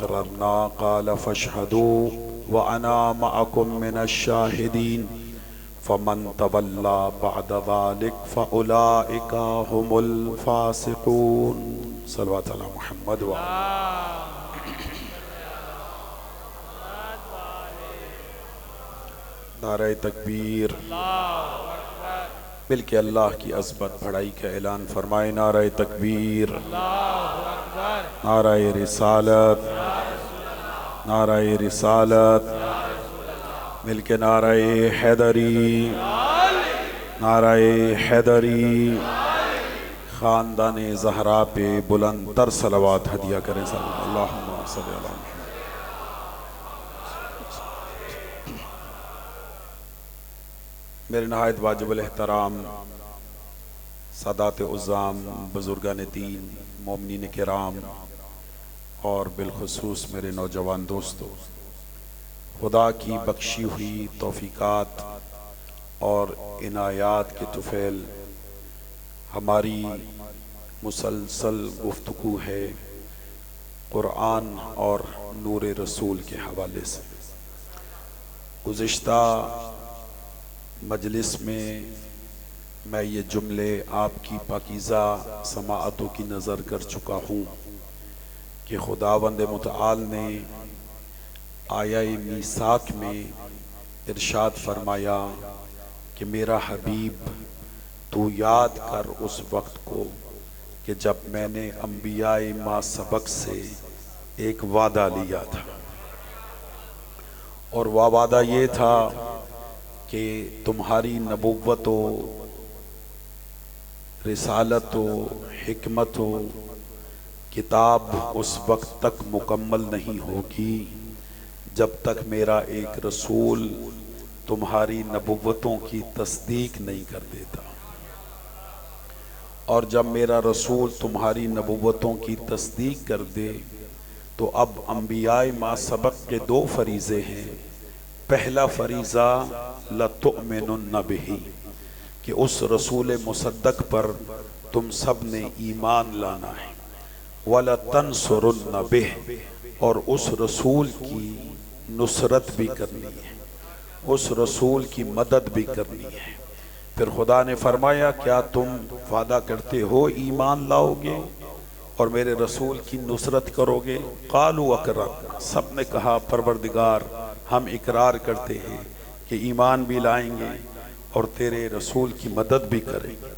रन्ना काल फशहदू व अना मअकुम मिनश शाहिदीन फमन तवल्ला बअद ज़ालिक फउलाइका हुमुल फासिकून। सल्लल्लाहु अला मुहम्मद व नारे तकबीर। मिलके अल्लाह की अज़मत बड़ाई का ऐलान फरमाए। नारे तकबीर, नारे रिसालत, नारे रिसालत। मिलके नारे हैदरी, नारे हैदरी। ख़ानदान ज़हरा पे बुलंद तर सलवात हदिया करें। अल्लाहुम्मा सल्ली अला मुहम्मद। मेरे नहायत वाजिबुल एहतराम सादात उज़्ज़ाम, बुज़ुर्गान दीन, मोमिनीन किराम और बिलखुसूस मेरे नौजवान दोस्तों, खुदा की बख्शी हुई तौफ़ीक़ात और इनायात के तुफ़ैल हमारी मुसलसल गुफ्तगू है कुरान और नूर रसूल के हवाले से। गुज़िश्ता मजलिस में मैं ये जुमले आपकी पाकीज़ा समाअतों की नज़र कर चुका हूँ कि खुदावंद मुतआल ने आया मीसाक में इरशाद फरमाया कि मेरा हबीब तू याद कर उस वक्त को कि जब मैंने अंबियाए मा सबक से एक वादा लिया था, और वह वादा ये था कि तुम्हारी नबुव्वतो, रिसालतो, हिकमतो, किताब उस वक्त तक मुकम्मल नहीं होगी जब तक मेरा एक रसूल तुम्हारी नबुव्वतों की तस्दीक नहीं कर देता। और जब मेरा रसूल तुम्हारी नबुव्वतों की तस्दीक कर दे तो अब अंबियाए मा सबक के दो फरीज़े हैं। पहला फरीज़ा लतुमिनुन्न बिही, कि उस रसूल मुसद्दक पर तुम सब ने ईमान लाना है। वलतंसुरुन्न बिह, और उस रसूल की नुसरत भी करनी है, उस रसूल की मदद भी करनी है। फिर खुदा ने फरमाया क्या तुम वादा करते हो ईमान लाओगे और मेरे रसूल की नुसरत करोगे? कालू अकरर, सब ने कहा परवरदिगार हम इकरार करते हैं कि ईमान भी लाएंगे और तेरे रसूल की मदद भी करेंगे।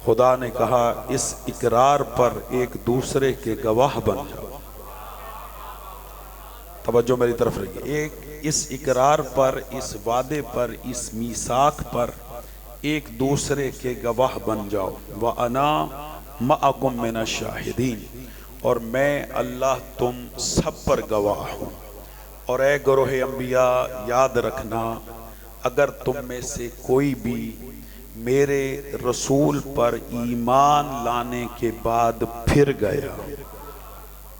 खुदा ने कहा इस इकरार पर एक दूसरे के गवाह बन जाओ। तवज्जो मेरी तरफ रखिए। एक इस इकरार पर, इस वादे पर, इस मीसाक पर एक दूसरे के गवाह बन जाओ। व अना मअकुम मिनश शाहिदीन, और मैं अल्लाह तुम सब पर गवाह हूँ। और ए गरोहे अंबिया याद रखना, अगर तुम में से कोई भी मेरे रसूल पर ईमान लाने के बाद फिर गया,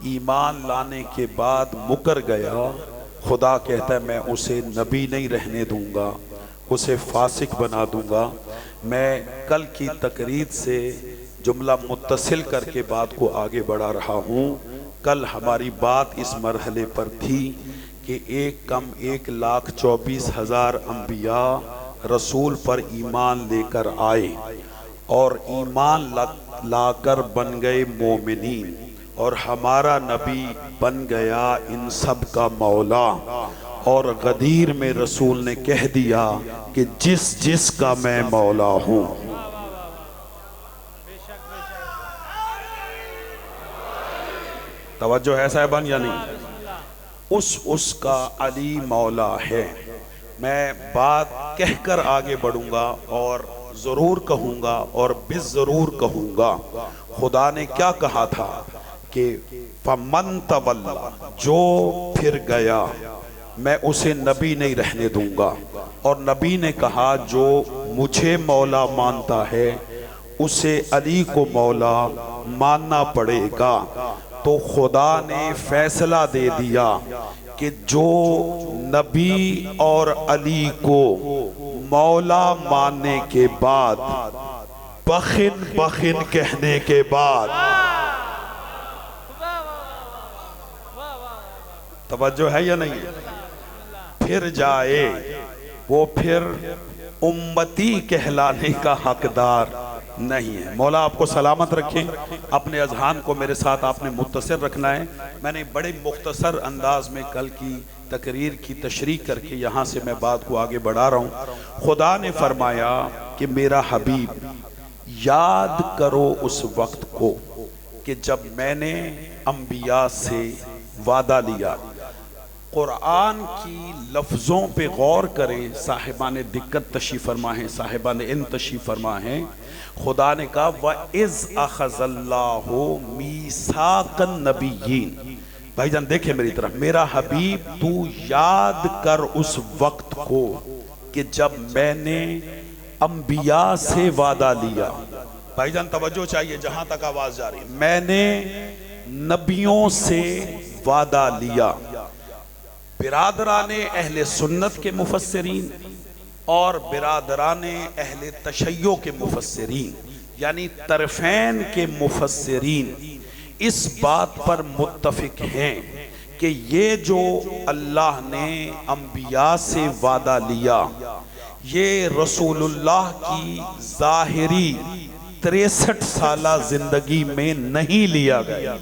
ईमान लाने के बाद मुकर गया, खुदा कहता है मैं उसे नबी नहीं रहने दूंगा, उसे फासिक बना दूंगा। मैं कल की तकरीर से जुमला मुत्तसिल करके बात को आगे बढ़ा रहा हूँ। कल हमारी बात इस मरहले पर थी कि एक कम 1,24,000 अंबिया रसूल पर ईमान लेकर आए और ईमान लाकर बन गए मोमिनीन, और हमारा नबी बन गया इन सब का मौला। और गदीर में रसूल ने कह दिया कि जिस जिस का मैं मौला हूँ। तवज्जो है साहिबान या नहीं? उसका अली मौला है। मैं बात कहकर आगे बढ़ूंगा और ज़रूर कहूँगा और बिज़रूर कहूँगा। खुदा ने क्या कहा था कि फमन तवल्ला, जो फिर गया मैं उसे नबी नहीं रहने दूंगा। और नबी ने कहा जो मुझे मौला मानता है उसे अली को मौला मानना पड़ेगा। तो खुदा ने फैसला दे दिया कि जो नबी और अली को मौला मानने के बाद, बखिन बखिन कहने के बाद, तवज्जो है या नहीं? फिर जाए वो फिर उम्मती कहलाने का हकदार नहीं है। मौला आपको सलामत रखें। अपने अजहान को मेरे साथ आपने मुत्तसिर रखना है। मैंने बड़े मुख्तसर अंदाज में कल की तकरीर की तशरीह करके यहाँ से मैं बात को आगे बढ़ा रहा हूँ। खुदा ने फरमाया कि मेरा हबीब याद करो उस वक्त को कि जब मैंने अंबिया से वादा लिया। कुरान की लफ्ज़ों पे गौर करें। साहिबान दिक्कत तशरीफ़ फरमा है, साहिबान इन तशरीफ़ फरमा है। खुदा ने कहा व इज़ अख़ज़ल्लाहु मीसाक़न नबिय्यीन। भाईजान देखे मेरी तरफ, मेरा हबीब तू याद कर उस वक्त को कि जब मैंने अंबिया से वादा लिया। भाईजान तवज्जो चाहिए जहां तक आवाज जा रही है। मैंने नबियों से वादा लिया। बिरादराने अहले सुन्नत के मुफस्सिरीन और बिरादराने अहले तशय्यो के मुफस्सिरीन यानी तरफैन के मुफस्सिरीन इस बात पर मुत्तफिक हैं कि ये जो अल्लाह ने अंबिया से वादा लिया ये रसूलुल्लाह की ज़ाहिरी 63 साला जिंदगी में नहीं लिया गया।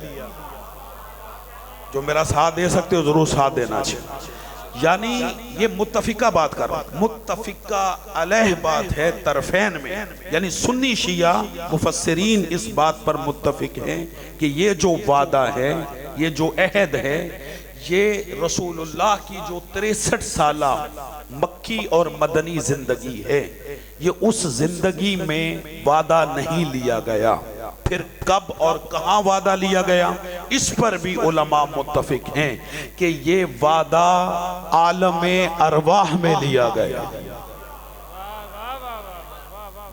जो मेरा साथ दे सकते हो जरूर साथ देना चाहिए। यानी ये मुत्तफिका बात कर रहा हूं, मुत्तफिका अलह बात है तरफैन में। यानी सुन्नी शिया मुफस्सिरीन इस बात पर मुत्तफिक हैं कि ये जो वादा है, ये जो अहद है, ये रसूलुल्लाह की जो 63 साला मक्की और मदनी जिंदगी है, ये उस जिंदगी में वादा नहीं लिया गया। फिर कब और कहां वादा लिया गया, इस पर भी उलमा मुत्तफिक हैं कि ये वादा आलमे अरवाह में लिया गया।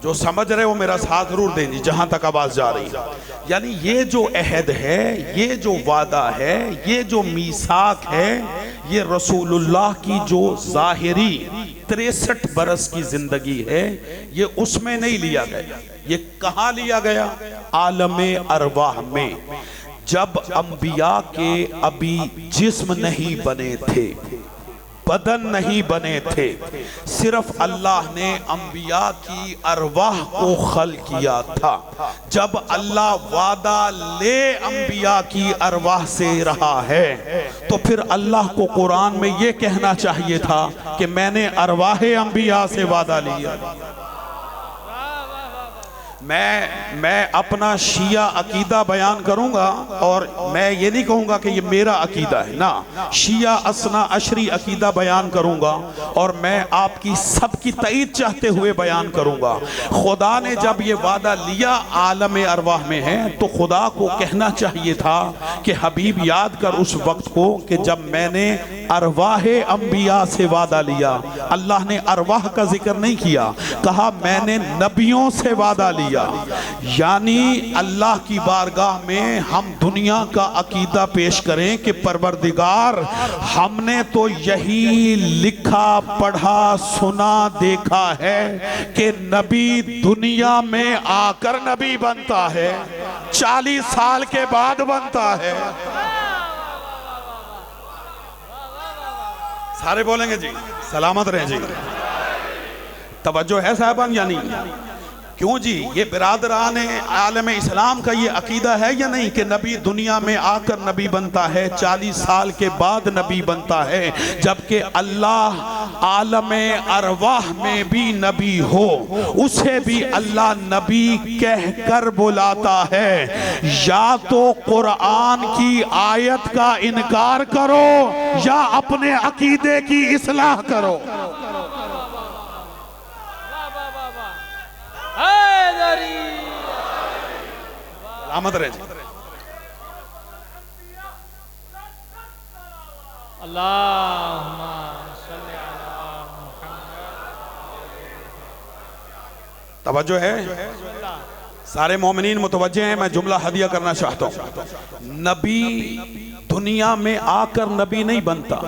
जो समझ रहे हो मेरा साथ जरूर देंगे जहां तक आवाज जा रही है। यानी ये जो अहद है, ये जो वादा है, ये जो मीसाक है, ये रसूलुल्लाह की जो जाहिरी 63 बरस की जिंदगी है, ये उसमें नहीं लिया गया। ये कहां लिया गया? आलमे अरवाह में। जब अंबिया के अभी जिस्म नहीं बने थे, बदन नहीं बने थे, सिर्फ अल्लाह ने अंबिया की अरवाह को खल किया था। जब अल्लाह वादा ले अंबिया की अरवाह से रहा है तो फिर अल्लाह को कुरान में ये कहना चाहिए था कि मैंने अरवाह अंबिया से वादा लिया। मैं अपना शिया अकीदा बयान करूंगा और मैं ये नहीं कहूंगा कि ये मेरा अकीदा है ना, शिया असना अशरी अकीदा बयान करूंगा और मैं आपकी सबकी तईद चाहते हुए बयान करूंगा। खुदा ने जब ये वादा लिया आलम अरवाह में है तो खुदा को कहना चाहिए था कि हबीब याद कर उस वक्त को कि जब मैंने अरवाह अंबिया से वादा लिया। अल्लाह ने अरवाह का जिक्र नहीं किया, कहा मैंने नबियों से वादा लिया। यानी अल्लाह की बारगाह में हम दुनिया का अकीदा पेश करें कि परवरदिगार हमने तो यही लिखा पढ़ा सुना देखा है कि नबी दुनिया में आकर नबी बनता है, 40 साल के बाद बनता है। सारे बोलेंगे जी सलामत रहे जी। तवज्जो है साहबान या नहीं? क्यों जी? ये बिरादरान आलम इस्लाम का ये अकीदा है या नहीं कि नबी दुनिया में आकर नबी बनता है, 40 साल के बाद नबी बनता है, जबकि अल्लाह आलम अरवाह में भी नबी हो उसे भी अल्लाह नबी कहकर बुलाता है। या तो कुरान की आयत का इनकार करो या अपने अकीदे की इस्लाह करो। सलामत रहे जी। अल्लाहुम्मा सल्ली अला मुहम्मद। तवज्जो है? सारे मोमिनीन मुतवज्जे हैं। मैं जुमला हदिया करना चाहता हूं। नबी दुनिया में आकर नबी नहीं बनता,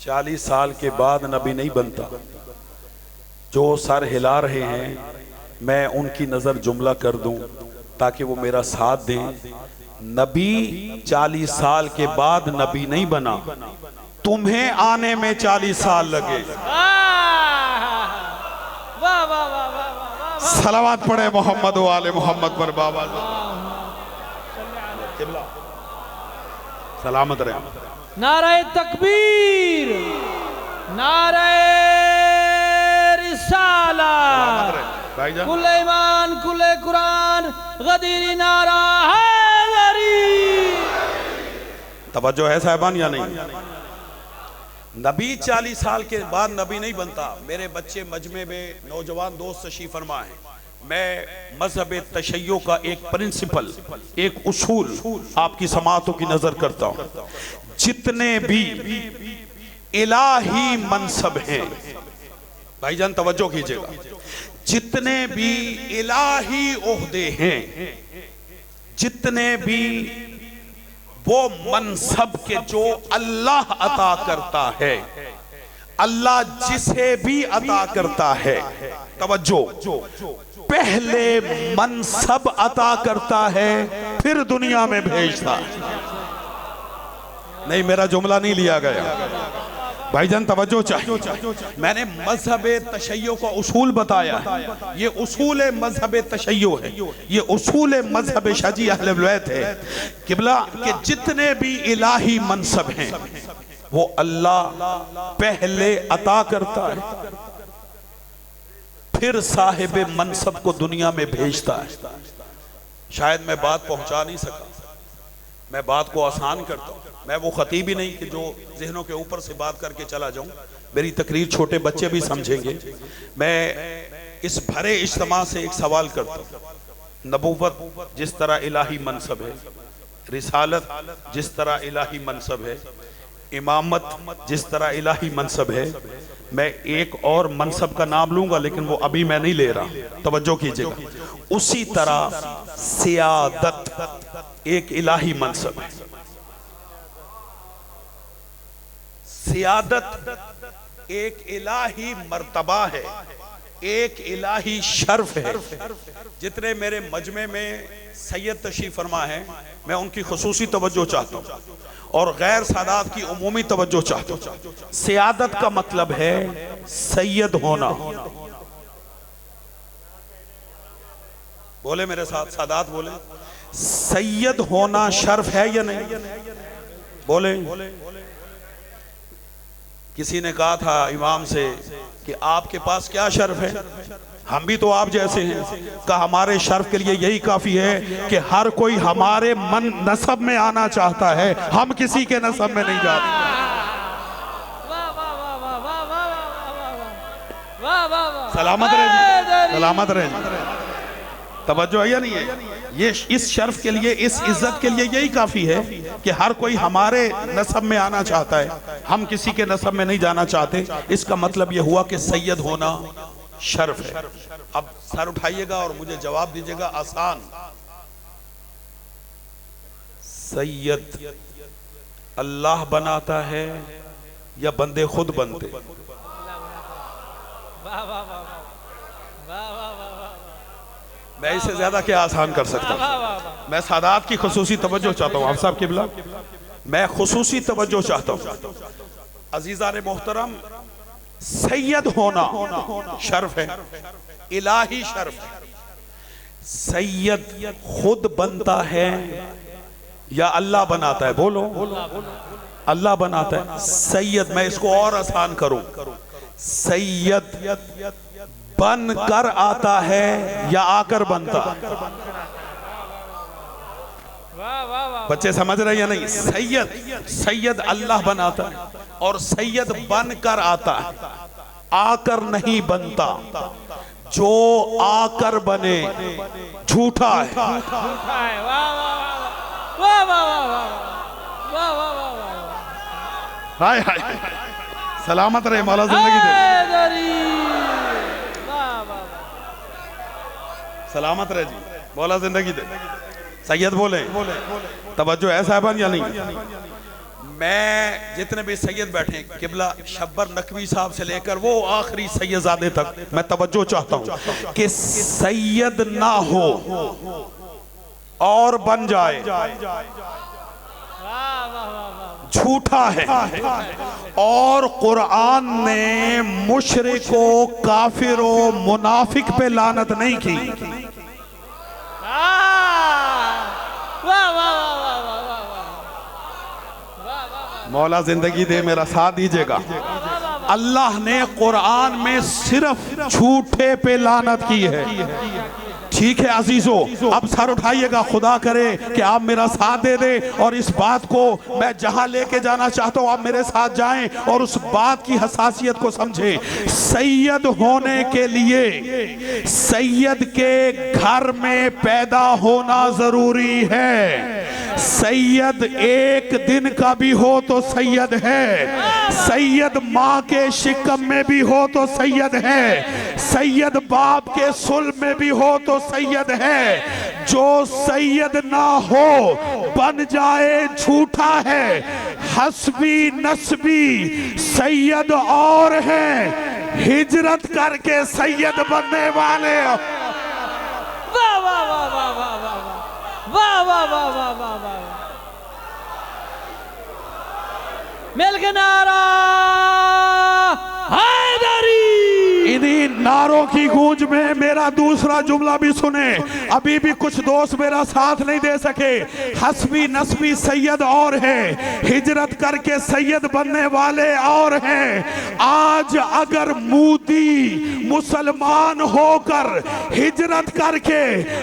40 साल के बाद नबी नहीं बनता। जो सर हिला रहे हैं मैं उनकी नज़र जुमला कर दूं ताकि वो मेरा साथ दें। नबी 40 साल के बाद नबी नहीं बना, तुम्हें आने में 40 साल लगे। वाह वाह वाह वाह वाह। सलावत पढ़े मोहम्मद वाले मोहम्मद पर बाबा। सलामत रहे। नारे तकबीर, नारे रिसाला, भाईजान कुले ईमान कुले कुरान, गदीरी नारा हैदरी। तवज्जो है साहिबान या नहीं? नबी 40 साल के बाद नबी नहीं बनता। मेरे बच्चे मजमे में नौजवान दोस्त तशरीफ फरमा है। मैं मजहब तशय्यो का एक प्रिंसिपल, एक उसूल आपकी समातों की नजर करता हूं। जितने भी इलाही मनसब हैं, भाईजान तवज्जो कीजिएगा, जितने भी इलाही ओहदे हैं, जितने भी वो मनसब के जो अल्लाह अता करता है, अल्लाह जिसे भी अता करता है, तवज्जो, पहले मनसब अता करता है फिर दुनिया में भेजता है। नहीं, मेरा जुमला नहीं लिया गया भाईजान, तवज्जो चाहिए। मैंने मजहब तशय्यो का उसूल बताया है। ये उसूल मजहब तशय्यो है, ये उसूल मजहब शाजी अहले बैत है। किबला के जितने भी इलाही मनसब हैं वो अल्लाह पहले अता करता है फिर साहिब मनसब को दुनिया में भेजता है। शायद मैं बात पहुंचा नहीं सका, मैं बात को आसान करता हूं। मैं वो खतीब ही नहीं कि जो जहनों के ऊपर से बात करके चला जाऊं। मेरी तकरीर छोटे बच्चे भी समझेंगे। मैं इस भरे इज्तिमा से एक सवाल करता हूं। नबूवत जिस तरह इलाही मनसब है, रिसालत जिस तरह इलाही मनसब है, इमामत जिस तरह इलाही मनसब है, मैं एक और मनसब का नाम लूंगा लेकिन वो अभी मैं नहीं ले रहा, तवज्जो कीजिएगा। उसी तरह सियादत एक इलाही मनसब है। सियादत एक इलाही मर्तबा है, एक इलाही शर्फ है। जितने मेरे मजमे में सैयद तशरीफ फरमा है, मैं उनकी खुसूसी तवज्जो चाहता हूँ और गैर सादात की उमूमी तवज्जो चाहता हूँ। सियादत का मतलब है सैयद होना। बोले मेरे साथ, सादात बोले। सैयद होना शर्फ है या नहीं? बोले। किसी ने कहा था इमाम से कि आपके पास क्या शर्फ है, हम भी तो आप जैसे हैं। कहा हमारे शर्फ के लिए यही काफी है कि हर कोई हमारे मन नसब में आना चाहता है, हम किसी के नसब में नहीं जाते। सलामत रहे, सलामत रहे। तवज्जो है या नहीं है? ये इस शर्फ के लिए, इस इज्जत के लिए यही काफी है कि हर कोई हमारे नसब में आना चाहता है, हम किसी के नसब में नहीं जाना चाहते। इसका मतलब यह हुआ कि सैयद होना शर्फ है। अब सर उठाइएगा और मुझे जवाब दीजिएगा आसान। सैयद अल्लाह बनाता है या बंदे खुद बनते? मैं इससे ज्यादा क्या आसान कर सकता हूं? मैं सादात की खुसूसी तवज्जो चाहता हूं। आप साहब किबला, मैं खुसूसी तवज्जो चाहता हूं। अजीज़ान मोहतरम, सैयद होना शर्फ है, इलाही शर्फ है। सैयद खुद बनता है या अल्लाह बनाता है? बोलो। अल्लाह बनाता है। सैयद, मैं इसको और आसान करूं, सैयद बन कर आता है या आकर बनता? बच्चे समझ रहे या नहीं? सैयद अल्लाह बनाता है और सैयद बन कर आता है, आकर नहीं बनता। जो आकर बने झूठा है। हाय हाय, सलामत रहे, मौला जिंदगी दे। सलामत रहे जी, मौला जिंदगी दे। सैयद बोले। तवज्जो है साहबान या नहीं? मैं जितने भी सैयद बैठे, किबला शब्बर नकवी साहब से लेकर वो आखिरी सैयदजादे तक, मैं तवज्जो चाहता हूं कि सैयद ना हो और बन जाए वाह वाह वाह वाह। झूठा है। और कुरान ने मुशरिकों, काफिरों, मुनाफिक पे लानत नहीं की। वाह वाह वाह वाह वाह वाह वाह। मौला जिंदगी दे, मेरा साथ दीजिएगा। अल्लाह ने कुरान में सिर्फ झूठे पे लानत की है। ठीक है अजीजों, अब सर उठाइएगा, खुदा करे कि आप मेरा साथ दे दें और इस बात को मैं जहां लेके जाना चाहता हूं आप मेरे साथ जाएं और उस बात की हसासियत को समझें। सैयद होने के लिए सैयद के घर में पैदा होना जरूरी है। सैयद एक दिन का भी हो तो सैयद है। सैयद माँ के शिकम में भी हो तो सैयद है। सैयद बाप के सुल्ब में भी हो तो सैयद है। जो सैयद ना हो बन जाए झूठा है। हस्बी नस्बी सैयद और हैं, हिजरत करके सैयद बनने वाले। वाह वाह वाह वाह वाह वाह वाह वाह वाह वाह वाह। मिल के नारा हैदरी। इन्हीं नारों की गूंज में मेरा दूसरा जुमला भी सुने। अभी भी कुछ दोस्त मेरा साथ नहीं दे सके। हस्बी नस्बी सैयद और हैं, हिजरत करके सैयद बनने वाले और हैं। आज अगर मोदी मुसलमान होकर हिजरत करके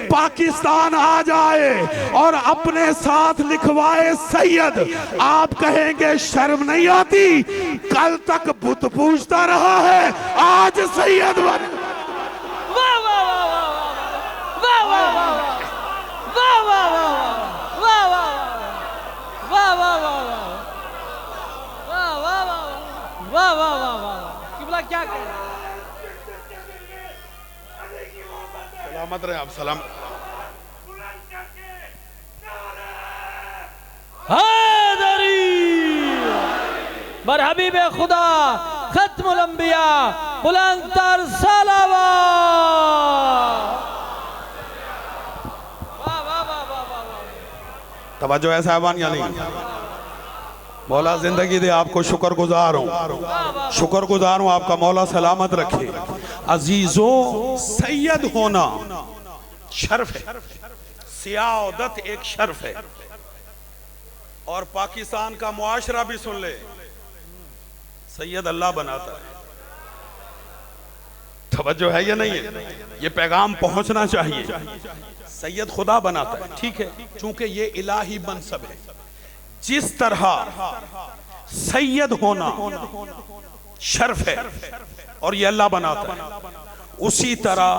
पाकिस्तान आ जाए और अपने साथ लिखवाए सैयद, आप कहेंगे शर्म नहीं आती? कल तक बुत पूजता रहा है, आज सैयद बन। वाह वाह वाह वाह वाह वाह वाह वाह वाह वाह वाह वाह वाह वाह वाह वाह। किबला क्या कह रहा है? सलामत रहे आप। सलाम। हैदरी बर हबीब खुदा खत्मुल अंबिया बुलंदतर सलावा। वाह वाह वाह वाह वाह। तवज्जो है साहबान या नहीं? मौला जिंदगी दे, आपको शुक्रगुजार हूँ, शुक्रगुजार हूँ, आपका मौला सलामत रखे। अजीजों, सैयद होना शर्फ है, सियादत एक शर्फ है। और पाकिस्तान का मुआशरा भी सुन ले, सैयद अल्लाह बनाता है। तवज्जो है या नहीं है? ये पैगाम पहुंचना चाहिए। सैयद खुदा बनाता है, ठीक है, चूंकि ये इलाही मनसब है। जिस तरह सैयद होना शर्फ है और ये अल्लाह बनाता है, उसी तरह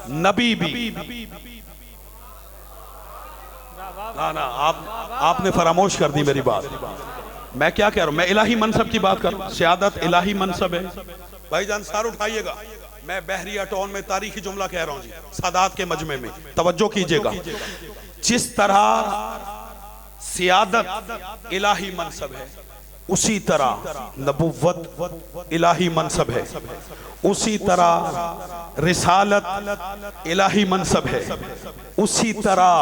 नबी भी। ना आपने फरामोश कर दी मेरी बात। मैं क्या कह रहा हूं? मैं इलाही मनसब की बात कर रहा हूं। सियादत इलाही मनसब है। भाईजान सार उठाइएगा, मैं बहरिया टाउन में तारीखी जुमला कह रहा हूं जी, सादात के मजमे में। तवज्जो कीजिएगा। जिस तरह सियादत इलाही मनसब है, उसी तरह नबुव्वत इलाही मनसब है, उसी तरह रिसालत इलाही मनसब है, उसी तरह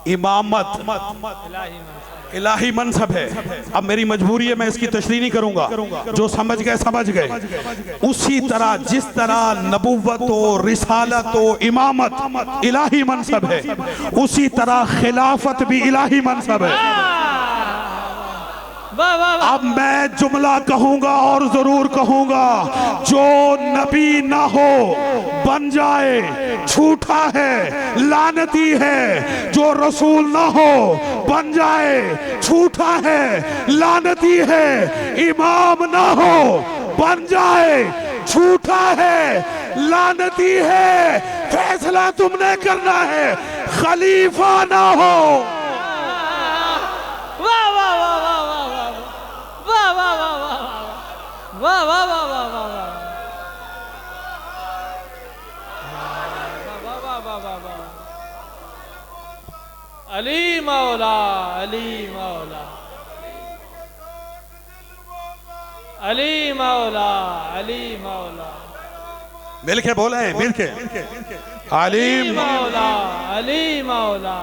इमामत इलाही मनसब है। अब मेरी मजबूरी है, मैं इसकी तशरीह नहीं करूंगा, जो समझ गए समझ गए। उसी तरह जिस तरह नबुव्वत और रिसालत और इमामत इलाही मनसब है, उसी तरह खिलाफत भी इलाही मनसब है। अब मैं जुमला कहूंगा और जरूर कहूंगा, जो नबी ना हो बन जाए झूठा है, लानती है। जो रसूल ना हो बन जाए झूठा है, लानती है। इमाम ना हो बन जाए झूठा है, लानती है। फैसला तुमने करना है, खलीफा ना हो। वाह वाह वाह वाह वाह वाह वाह वाह वाह वाह वाह वाह वाह। अली मौला अली मौला अली मौला अली मौला। मिलके बोले, मिलके। अली मौला अली मौला।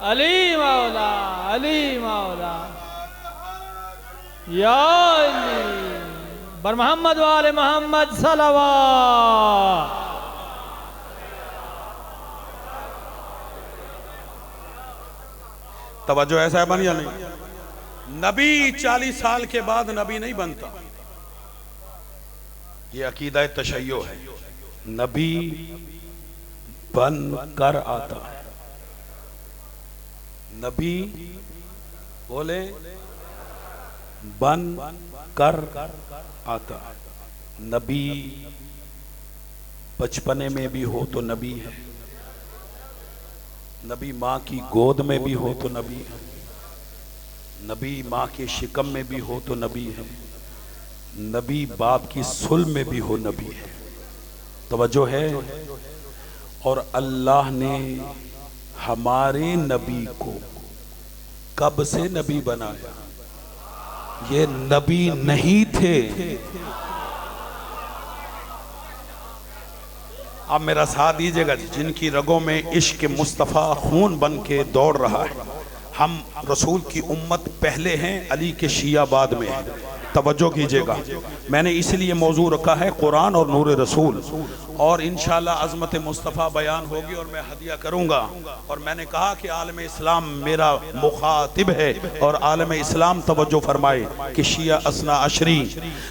अली मौला, अली मौला, या अली बर मोहम्मद वाले मोहम्मद सलवात। तवज्जो ऐसा है बन या नहीं? नबी 40 साल के बाद नबी नहीं बनता, ये अकीदा तशय्यो है। नबी बन कर आता है। नबी बोले बन कर आता है। नबी बचपने में भी हो तो नबी है, नबी माँ की गोद में भी हो तो नबी है, नबी माँ के शिकम में भी हो तो नबी है, नबी बाप की सुल में भी हो नबी है। तवज्जो है। और अल्लाह ने हमारे नबी को कब से नबी बनाया? ये नबी नहीं थे। आप मेरा साथ दीजिएगा। जिनकी रगों में इश्क मुस्तफ़ा खून बन के दौड़ रहा है, हम रसूल की उम्मत पहले हैं, अली के शिया बाद में है। तवज्जो कीजिएगा। मैंने इसलिए मौजू रखा है कुरान और नूर रसूल, और इंशाअल्लाह अज़मत मुस्तफ़ा बयान होगी और मैं हदिया करूँगा। और मैंने कहा कि आलम इस्लाम मेरा मुखातिब है, और आलम इस्लाम तवज्जो फरमाए कि शिया असना अशरी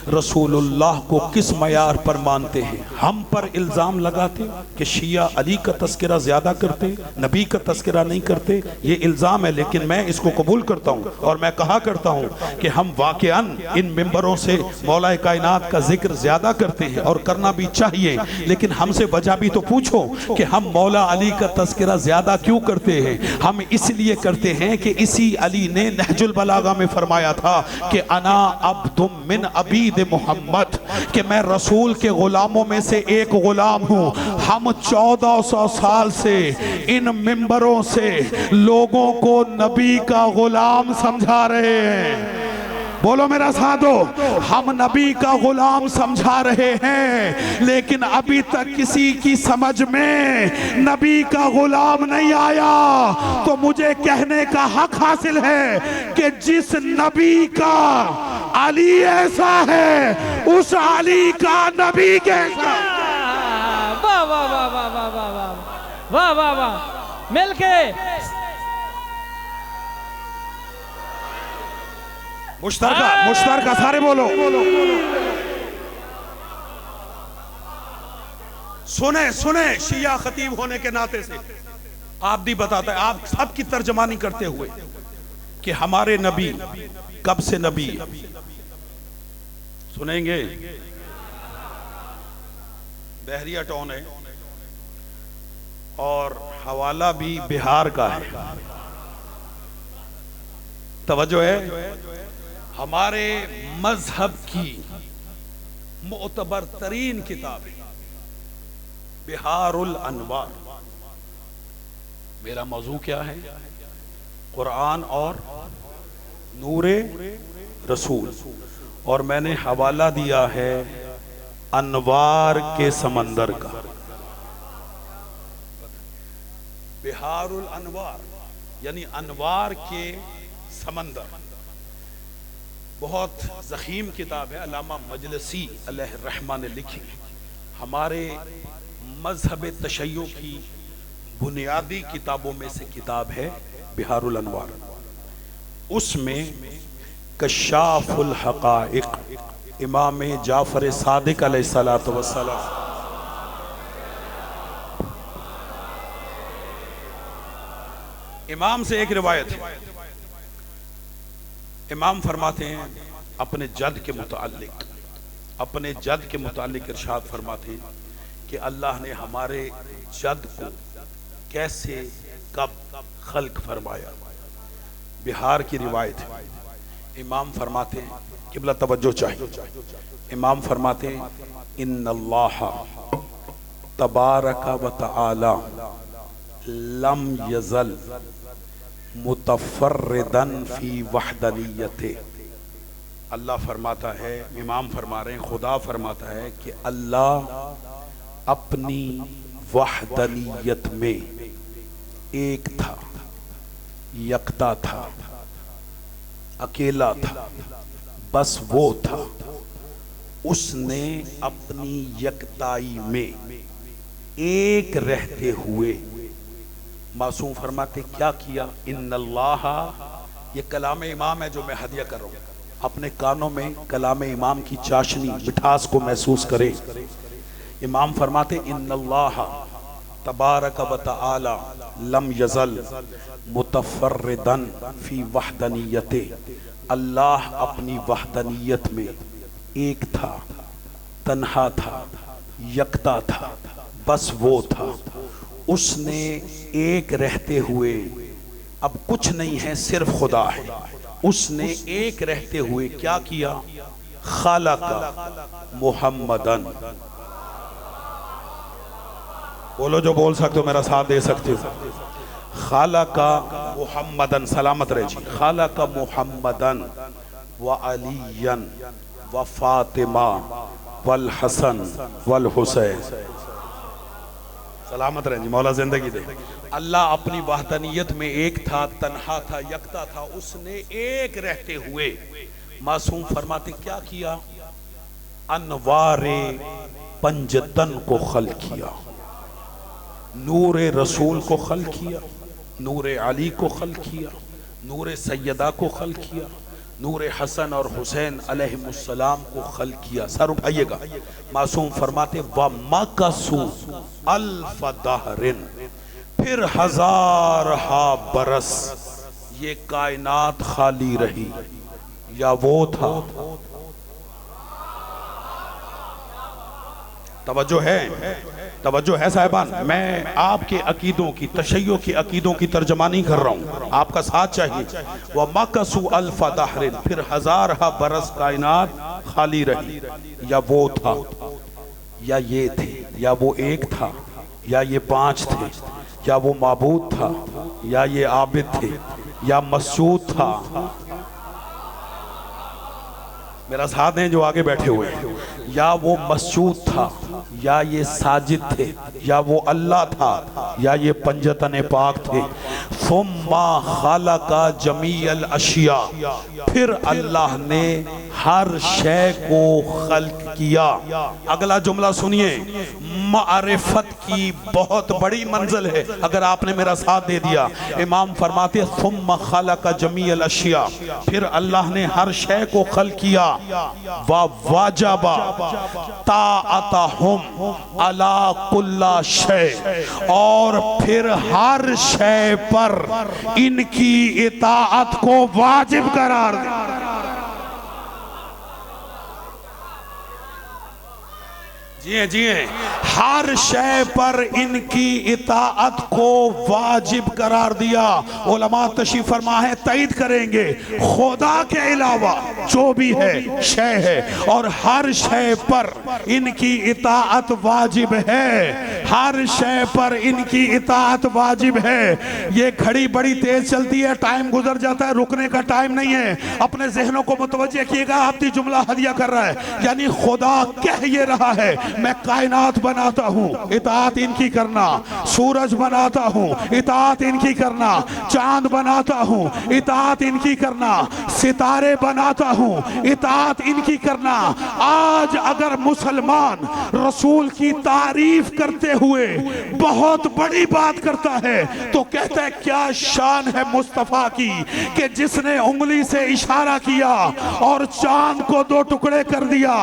रसूलुल्लाह को किस मयार पर मानते हैं। हम पर इल्ज़ाम लगाते कि शिया अली का तस्करा ज़्यादा करते, नबी का तस्करा नहीं करते, ये इल्ज़ाम है। लेकिन मैं इसको कबूल करता हूँ और मैं कहा करता हूँ कि हम वाक़अन इन मिंबरों से मौला कायनात का जिक्र ज़्यादा करते हैं, और करना भी चाहिए। लेकिन हमसे वजह भी तो पूछो कि हम मौला अली का तस्करा ज्यादा क्यों करते हैं? हम इसलिए करते हैं कि इसी अली ने नहजुल बलागा में फरमाया था कि अना अब्दुम मिन अबीद मोहम्मद, कि मैं रसूल के गुलामों में से एक गुलाम हूँ। हम 1400 साल से इन मिंबरों से लोगों को नबी का गुलाम समझा रहे हैं। बोलो मेरा साधो, हम नबी का गुलाम समझा रहे हैं, लेकिन अभी तक किसी की समझ में नबी का गुलाम नहीं आया। तो मुझे कहने का हक हासिल है कि जिस नबी का अली ऐसा है, उस अली का नबी कैसा। वाह वाह वाह वाह वाह वाह वाह वाह वाह वाह, मिलके मुश्तरका सारे बोलो। सुने सुने शिया खतीब होने के नाते से आप भी बताता है, आप सबकी तर्जमानी करते हुए कि हमारे नबी कब से नबी सुनेंगे। बहरिया टाउन है और हवाला भी बिहार का है। तवज्जो है। हमारे मजहब की मोतबर तरीन किताब है बिहारुल अनवार। मेरा मौजू क्या है? कुरान और नूरे रसूल, और मैंने हवाला दिया है अनवार के समंदर का। बिहारुल अनवार यानी अनवार के समंदर। बहुत ज़ख़ीम किताब है, अल्लामा मजलिसी अलैहि रहमा ने लिखी। हमारे मजहब तशय्यो की बुनियादी किताबों में से किताब है बिहारुल अनवार। उसमें कशाफुल हक़ाइक़ इमाम जाफ़र सादिक़ अलैहिस्सलातु वस्सलाम इमाम से एक रिवायत है। इमाम फरमाते हैं अपने जद के मुतालिक इरशाद फरमाते हैं कि अल्लाह ने हमारे जद को कैसे कब खल्क फरमाया। बिहार की रिवायत है। इमाम फरमाते हैं, किबला तवज्जो चाहिए। इमाम फरमाते हैं इन्नल्लाह तबारक व तआला लम यज़ल मुतफर्रिदन फी वहदनियते। अल्लाह फरमाता है, इमाम फरमा रहे हैं, खुदा फरमाता है कि अल्लाह अपनी वहदनियत में एक था, यकता था, अकेला था, बस वो था। उसने अपनी यकताई में एक रहते हुए, मासूम फरमाते क्या किया? इन्नल्लाह, ये कलाम इमाम है जो मैं हदिया कर रहा हूँ, अपने कानों में कलाम इमाम की चाशनी मिठास को महसूस करें। इमाम फरमाते इन्नल्लाह तबारक व तआला लम यज़ल मुतफर्रिदन फी वहदनियते, अल्लाह अपनी वहदनियत में एक था, तन्हा था, यकता था, बस वो था। उसने एक रहते हुए, अब कुछ नहीं है सिर्फ खुदा है, उसने एक रहते हुए क्या किया? खालका मुहम्मदन, बोलो जो बोल सकते हो, मेरा साथ दे सकते हो। खालका मुहम्मदन, सलामत रहे जी। खालका मुहम्मदन व अलीयन व फातिमा वल हसन वल हुसैन, सलामत रहे जी, मौला जिंदगी दे। अल्लाह अपनी वहदनियत में एक था, तन्हा था, यकता था, उसने एक रहते हुए, मासूम फरमाते क्या किया? अनवारे पंजतन को खल किया, नूरे रसूल को खल किया, नूरे अली को खल किया, नूरे सैयदा को खल किया, नूरे हसन और हुसैन अलैहिमुस्सलाम को खल किया। सर उठाइएगा। मासूम फरमाते व मकसू अल्फ दहरिन, फिर हजार हा बरस ये कायनात खाली रही, या वो था? तवज्जो है, तवज्जो है साहिबान। मैं आपके अकीदों की, तशय्यो के अकीदों की तर्जमानी कर रहा हूँ, आपका साथ चाहिए। व मकसू अल्फ दहरिन, फिर हजार हा बरस कायनात खाली रही, या वो था, या ये थे, या वो एक था, या ये पांच थे, या वो माबूद था, या ये आबिद थे, या मसजूद था। मेरा साथ हैं जो आगे बैठे हुए हैं, या वो मसजूद था, या ये साजिद थे, या वो अल्लाह था, या ये पंजतन पाक थे। सुम्मा खालका जमीअल अशिया, फिर अल्लाह ने हर शय को खल्क किया। अगला जुमला सुनिए, मारिफत की बहुत बड़ी मंजिल है अगर आपने मेरा साथ दे दिया। इमाम फरमाते सुम्मा खालका जमीअल अशिया, फिर अल्लाह ने हर शय को खल्क किया। व वाजबा ताअतहुम अला कुल्ला शय, और फिर हर शय पर इनकी इताअत को वाजिब करार दिया। जी हैं, हर शय पर इनकी इताअत को वाजिब करार दिया। उलमा तशरीफ फरमा है, तईद करेंगे, खुदा के अलावा जो भी है शय है, और हर शय पर इनकी इताअत वाजिब है, हर शय पर इनकी इताअत वाजिब है। ये घड़ी बड़ी तेज चलती है, टाइम गुजर जाता है, रुकने का टाइम नहीं है। अपने जहनों को मुतवज्जे किएगा, आपकी जुमला हदिया कर रहा है, यानी खुदा कह ये रहा है, मैं कायनात बनाता हूँ, इताअत इनकी करना, सूरज बनाता हूँ, इताअत इनकी करना, चांद बनाता हूँ, इताअत इनकी करना, सितारे बनाता हूँ, इताअत इनकी करना। आज अगर मुसलमान रसूल की तारीफ करते हुए बहुत बड़ी बात करता है तो कहता है क्या शान है मुस्तफा की, कि जिसने उंगली से इशारा किया और चांद को दो टुकड़े कर दिया।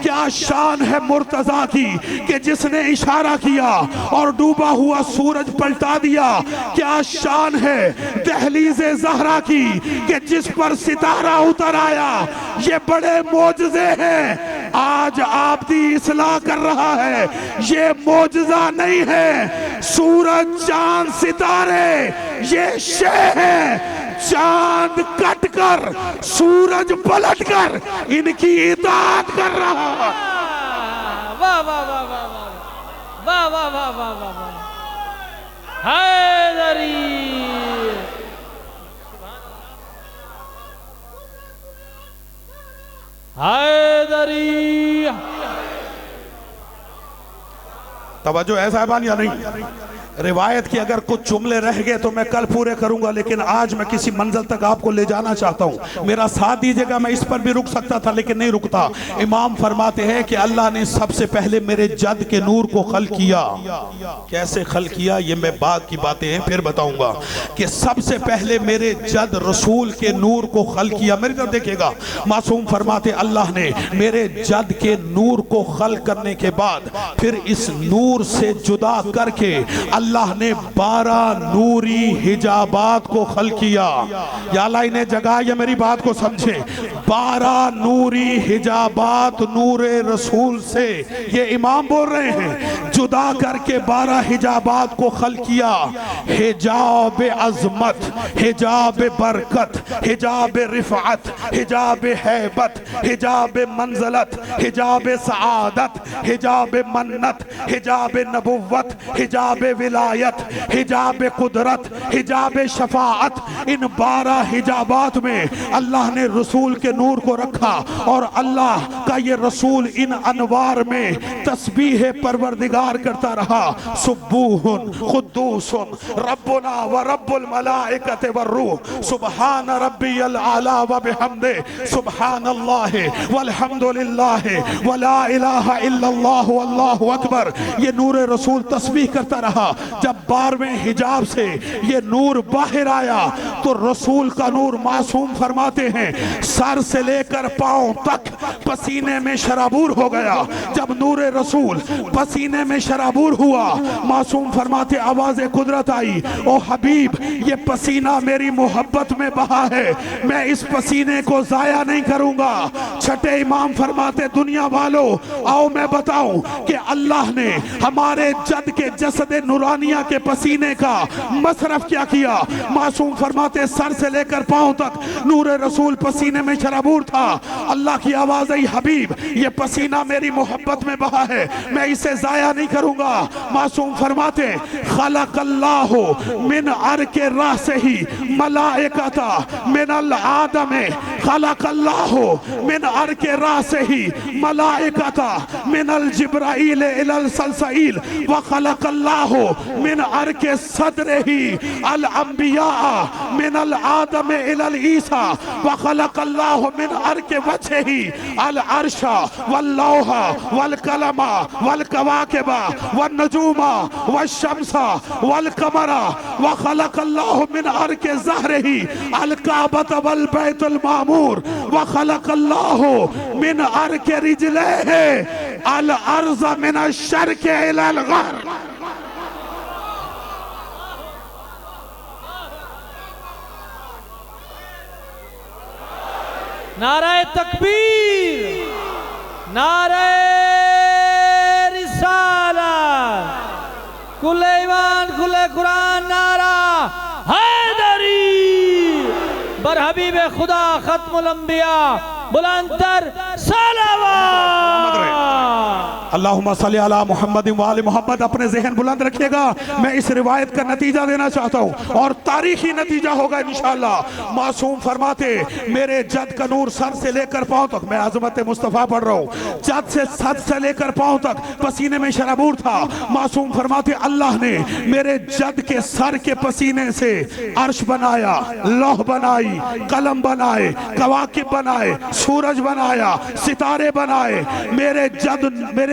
क्या शान है मुर्तजा की, कि जिसने इशारा किया और डूबा हुआ सूरज पलटा दिया। क्या शान है दहलीज़े ज़हरा की, कि जिस पर सितारा उतर आया। ये बड़े मोजज़े हैं। आज आबदी इस्लाह कर रहा है, ये मोजज़ा नहीं है। सूरज चांद सितारे ये शय है। चांद कटकर सूरज पलटकर इनकी इताअत कर रहा है। वाह वाह वाह वाह वाह वाह वाह वाह वाह वाह, हैदरी हैदरी। तवज्जो है साहिबान या नहीं? रिवायत की अगर कुछ जुमले रह गए तो मैं कल पूरे करूंगा, लेकिन आज मैं किसी मंजिल तक आपको ले जाना चाहता हूं। मेरा साथ दीजिएगा, मैं इस पर भी रुक सकता था लेकिन नहीं रुकता। इमाम फरमाते हैं कि अल्लाह ने सबसे पहले मेरे जद के नूर को खल किया। कैसे खल किया, ये मैं बाद की बातें हैं फिर बताऊंगा। कि सबसे पहले मेरे जद रसूल के नूर को खल किया। मेरी तरफ देखिएगा, मासूम फरमाते अल्लाह ने मेरे जद के नूर को खल करने के बाद फिर इस नूर से जुदा करके अल्लाह ने 12 नूरी हिजाबात को खल किया। या अल्लाह इन्हें जगह, ये मेरी बात को समझे। 12 नूरी हिजाबात नूरे रसूल से, ये इमाम बोल रहे हैं, जुदा करके 12 हिजाबात को खल किया। हिजाब अजमत, हिजाब बरकत, हिजाब रिफात, हिजाब हैबत, हिजाब मंजलत, हिजाब सआदत, हिजाब मन्नत, हिजाब नबुव्वत, हिजाब विलायत, हिजाब कुदरत, हिजाब शफाअत। इन 12 हिजाबात में अल्लाह ने रसूल के नूर को रखा और अल्लाह का ये रसूल इन अनवार में तस्बीह परवरदिगार करता रहा। सुब्बूहुन खुद्दूसुन रब्बुना व रब्बुल मलाइकति वर्रूह सुब्हान रब्बियल आला व बिहम्दे सुब्हानल्लाहि वल्हम्दुलिल्लाहि व ला इलाहा इल्लल्लाहु अल्लाहु अकबर। ये नूर रसूल तस्बीह करता रहा। जब 12वें हिजाब से ये नूर बाहर आया तो रसूल का नूर, मासूम फरमाते हैं, सर से लेकर पांव तक पसीने में शराबूर हो गया। जब नूर रसूल पसीने में शराबूर हुआ, मासूम फरमाते आवाज़ कुदरत आई, ओ हबीब ये पसीना मेरी मोहब्बत में बहा है, मैं इस पसीने को जाया नहीं करूंगा। छठे इमाम फरमाते दुनिया वालों आओ मैं बताऊं कि अल्लाह ने हमारे जद के जसद नूरानिया के पसीने का मसरफ क्या किया। मासूम फरमाते सर से लेकर पांव तक नूर रसूल पसीने में शराबूर था। अल्लाह की आवाज आई, हबीब ये पसीना मेरी मोहब्बत में बहा है, मैं इसे जाया नहीं करूंगा। मासूम फरमाते खलकल्लाहु मिन अर्के रासिही मलाइकता मिनल आदमे खलकल्लाहु मिन अर्के रासिही मलाइकता मिनल जिब्राइल इलल सलसाइल व खलकल्लाहु मिन अर्के सदरिही अल अंबिया मिनल आदमे इलल ईसा व खलकल्लाहु मिन अर्के वजहिही अल अर्शा वल लौहा वल कलमा वल कवाकिबा वन नजूमा व शम्सा वल कमरा व खलकल्लाहु मिन अर्के ज़हरिही अल काबत वल बैतुल मामूर व खलकल्लाहु मिन अर्के रिजलिही अल अर्ज़ मिन अश-शर्क़ि इलल ग़र्ब। नारे तकबीर, नारे रिसालत, कुले ईमान कुले कुरान, नारा हैदरी, बरहबीब खुदा खत्मुल अंबिया, बुलंदर सलावत। अल्लाहुम्मा सल्ली अला मुहम्मद व आले मोहम्मद। अपने जहन बुलंद रखिएगा, मैं इस रिवायत का नतीजा देना चाहता हूँ और तारीखी नतीजा होगा इंशाअल्लाह। मासूम फरमाते मेरे जद का नूर सर से लेकर पांव तक, मैं अज़मत मुस्तफ़ा पढ़ रहा हूँ, जद से सर से लेकर पांव तक पसीने में शराबूर था। मासूम फरमाते अल्लाह ने मेरे जद के सर के पसीने से अर्श बनाया, लौह बनाई, कलम बनाए, कवाकिब बनाए, सूरज बनाया, सितारे बनाए। मेरे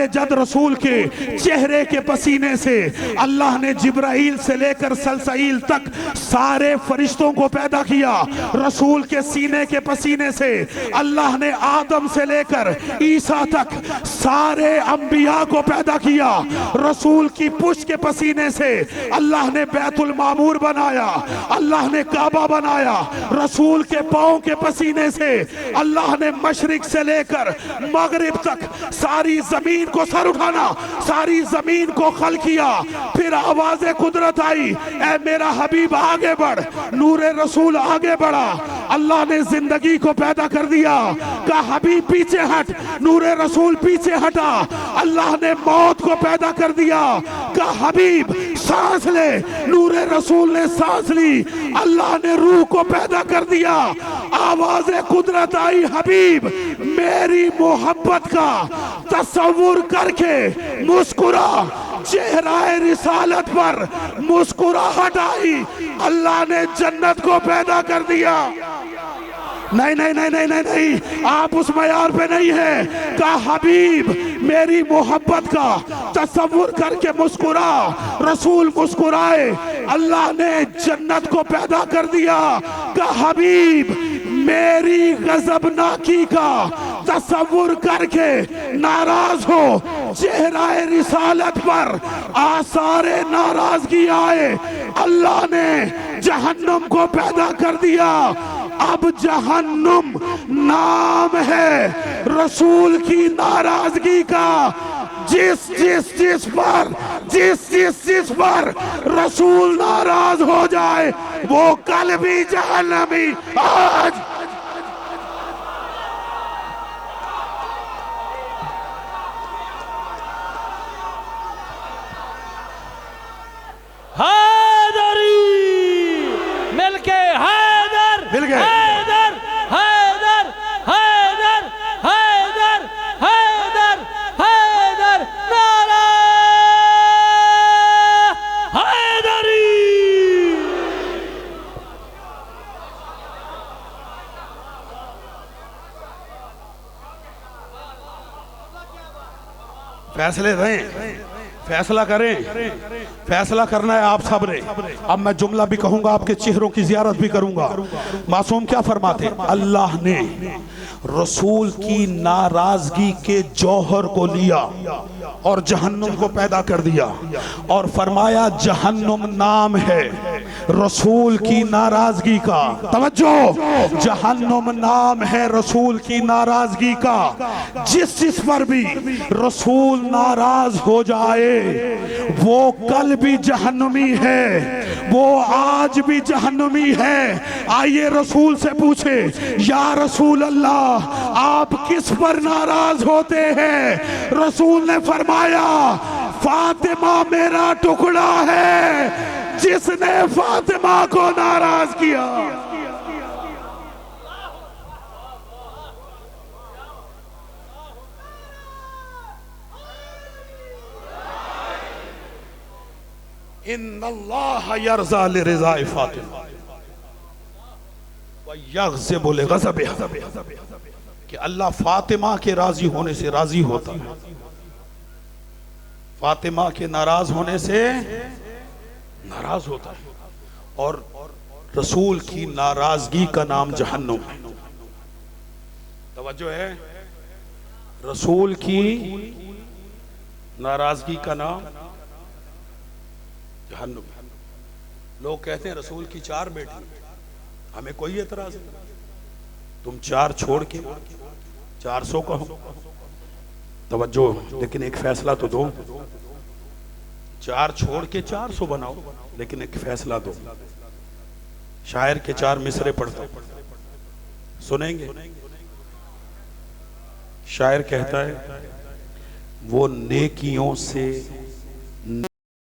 जद रसूल के चेहरे के पसीने से अल्लाह ने जिब्राइल से लेकर सलसाइल तक सारे फरिश्तों को पैदा किया। रसूल के सीने के पसीने से अल्लाह ने आदम से लेकर ईसा तक सारे अंबिया को पैदा किया। रसूल की पुष्ट के पसीने से अल्लाह ने बैतुल मामूर बनाया, अल्लाह ने काबा बनाया। रसूल के पांव के पसीने से अल्लाह ने मशरिक से लेकर मगरिब तक सारी जमीन को सर उठाना, सारी जमीन को खल किया। फिर आवाज़े कुदरत आई, ऐ मेरा हबीब आगे बढ़। नूरे रसूल आगे बढ़ा, अल्लाह ने जिंदगी को पैदा कर दिया। का हबीब पीछे हट, नूरे रसूल पीछे हटा। अल्लाह ने मौत को पैदा कर दिया। का हबीब सांस ले, नूरे रसूल ने सांस ली। अल्लाह ने रूह को पैदा कर दिया। आवाज़े कुदरत आई, हबीब मेरी मोहब्बत का तस्वुर करके मुस्कुरा। चेहराए रिसालत पर मुस्कुराहट आई, अल्लाह ने जन्नत को पैदा कर दिया। नहीं नहीं नहीं नहीं नहीं नहीं, आप उस मयार पे नहीं है। का हबीब मेरी मोहब्बत का तसव्वुर करके मुस्कुरा, रसूल मुस्कुराए, अल्लाह ने जन्नत को पैदा कर दिया। का हबीब मेरी गजबनाकी का तसव्वुर करके नाराज हो, चेहराए रिसालत पर आसारे नाराजगी आए, अल्लाह ने जहन्नुम को पैदा कर दिया। अब जहन्नुम नाम है रसूल की नाराजगी का। जिस जिस जिस पर जिस जिस जिस पर रसूल नाराज हो जाए वो कल भी जहन्नमी। आज हैदरी मिलके हैदर मिल गए। हैदर हैदर हैदर हैदर हैदर हैदर नारा हैदरी। फैसले दें, फैसला करें, फैसला करना है आप सब ने। अब मैं जुमला भी कहूंगा, आपके चेहरों की जियारत भी करूंगा। मासूम क्या फरमाते? अल्लाह ने रसूल की नाराजगी के जौहर को लिया और जहन्नुम को पैदा कर दिया और फरमाया जहन्नुम नाम है रसूल की नाराजगी का। तवज्जो, जहन्नुम नाम है रसूल की नाराजगी का। जिस जिस पर भी रसूल नाराज हो जाए वो कल भी जहन्नुमी है, वो आज भी जहन्नुमी है। आइए रसूल से पूछे, या रसूल अल्लाह आप किस पर नाराज होते हैं? रसूल ने फरमाया फातिमा मेरा टुकड़ा है जिसने फातिमा को नाराज किया। इन्नल्लाह यर्ज़ा लिरिज़ाए फातिमा व यग़ज़िबु लिग़ज़बिहा, कि अल्लाह फातिमा के राजी होने से राजी होता है, फातिमा के नाराज होने से नाराज होता है। और रसूल की नाराजगी का नाम जहन्नुम है। तवज्जो है, रसूल की नाराजगी का नाम जहन्नुम। लोग कहते हैं रसूल की 4 बेटी, हमें कोई एतराज नहीं, तुम 4 छोड़ के 400 कहो। तवज्जो, लेकिन एक फैसला तो दो। 4 छोड़ के 400 बनाओ, लेकिन एक फैसला दो। शायर के 4 मिसरे पढ़ता हूं, सुनेंगे? शायर कहता है वो नेकियों से